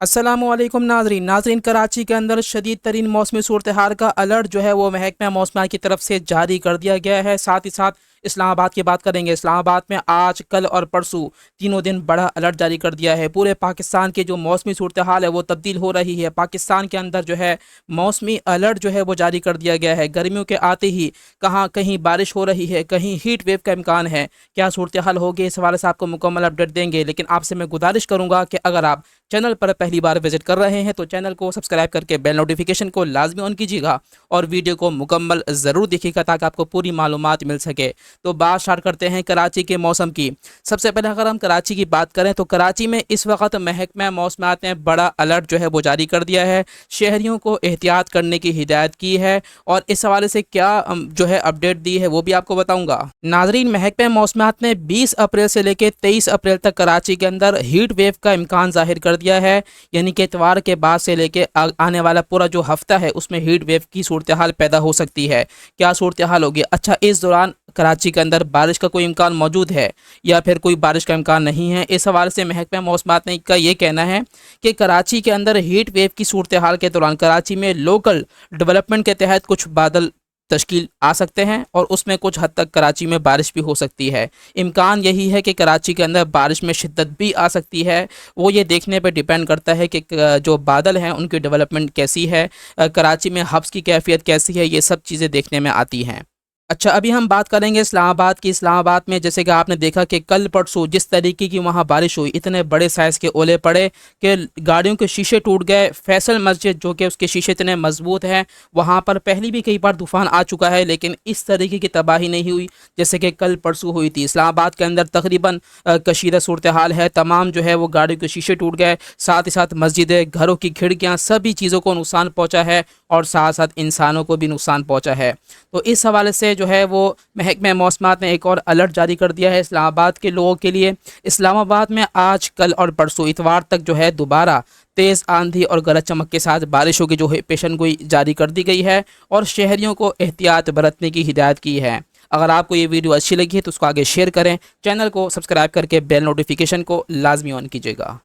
अस्सलामुअलैकुम नाजरीन कराची के अंदर शदीद तरीन मौसमी सूरत-ए-हाल का अलर्ट जो है वो महकमा मौसमियात की तरफ से जारी कर दिया गया है। साथ ही साथ इस्लामाबाद की बात करेंगे। इस्लामाबाद में आज, कल और परसों तीनों दिन बड़ा अलर्ट जारी कर दिया है। पूरे पाकिस्तान की जो मौसमी सूरत-ए-हाल है वो तब्दील हो रही है। पाकिस्तान के अंदर जो है मौसमी अलर्ट जो है वो जारी कर दिया गया है। गर्मियों के आते ही कहाँ कहीं बारिश हो रही है, कहीं हीट वेव का इम्कान है। क्या सूरत-ए-हाल होगी, इस हवाले से आपको मुकम्मल अपडेट देंगे। लेकिन आपसे मैं गुजारिश करूँगा कि अगर आप चैनल पर पहली बार विजिट कर रहे हैं तो चैनल को सब्सक्राइब करके बेल नोटिफिकेशन को लाजमी ऑन कीजिएगा और वीडियो को मुकम्मल ज़रूर देखिएगा ताकि आपको पूरी मालूमात मिल सके। तो बात स्टार्ट करते हैं कराची के मौसम की। सबसे पहले अगर हम कराची की बात करें तो कराची में इस वक्त महकमा मौसमियात ने बड़ा अलर्ट जो है वो जारी कर दिया है। शहरियों को एहतियात करने की हिदायत की है और इस हवाले से क्या जो है अपडेट दी है वो भी आपको बताऊँगा। नाजरीन, महकमा मौसमियात ने 20 अप्रैल से लेकर 23 अप्रैल तक कराची के अंदर हीट वेव का इम्कान जाहिर कर दिया है। यानी कि इतवार के बाद से लेके आने वाला पूरा जो हफ्ता है उसमें हीट वेव की सूरत हाल पैदा हो सकती है। क्या सूरत हाल होगी? अच्छा, इस दौरान कराची के अंदर बारिश का कोई इम्कान मौजूद है या फिर कोई बारिश का इम्कान नहीं है? इस हवाले से महकमा मौसमियात ने का ये कहना है कि कराची के अंदर हीट वेव की सूरत हाल के दौरान कराची में लोकल डेवलपमेंट के तहत कुछ बादल तश्कील आ सकते हैं और उसमें कुछ हद तक कराची में बारिश भी हो सकती है। इम्कान यही है कि कराची के अंदर बारिश में शिद्दत भी आ सकती है। वो ये देखने पे डिपेंड करता है कि जो बादल हैं उनकी डेवलपमेंट कैसी है, कराची में हब्स की कैफियत कैसी है, ये सब चीज़ें देखने में आती हैं। अच्छा, अभी हम बात करेंगे इस्लामाबाद की। इस्लामाबाद में जैसे कि आपने देखा कि कल परसों जिस तरीके की वहाँ बारिश हुई, इतने बड़े साइज़ के ओले पड़े कि गाड़ियों के शीशे टूट गए। फैसल मस्जिद जो कि उसके शीशे इतने मजबूत हैं, वहाँ पर पहले भी कई बार तूफ़ान आ चुका है लेकिन इस तरीके की तबाही नहीं हुई जैसे कि कल परसों हुई थी। इस्लामाबाद के अंदर तकरीबन कशीदा सूरत हाल है। तमाम जो है वो गाड़ियों के शीशे टूट गए, साथ ही साथ मस्जिदें, घरों की खिड़कियाँ, सभी चीज़ों को नुकसान पहुँचा है और साथ साथ इंसानों को भी नुकसान पहुँचा है। तो इस हवाले से जो है वो महकमा मौसमियात ने एक और अलर्ट जारी कर दिया है इस्लामाबाद के लोगों के लिए। इस्लामाबाद में आज, कल और परसों इतवार तक जो है दोबारा तेज़ आंधी और गरज चमक के साथ बारिश होगी, जो है पेशन गोई जारी कर दी गई है और शहरियों को एहतियात बरतने की हिदायत की है। अगर आपको ये वीडियो अच्छी लगी है तो उसको आगे शेयर करें, चैनल को सब्सक्राइब करके बेल नोटिफिकेशन को लाजमी ऑन कीजिएगा।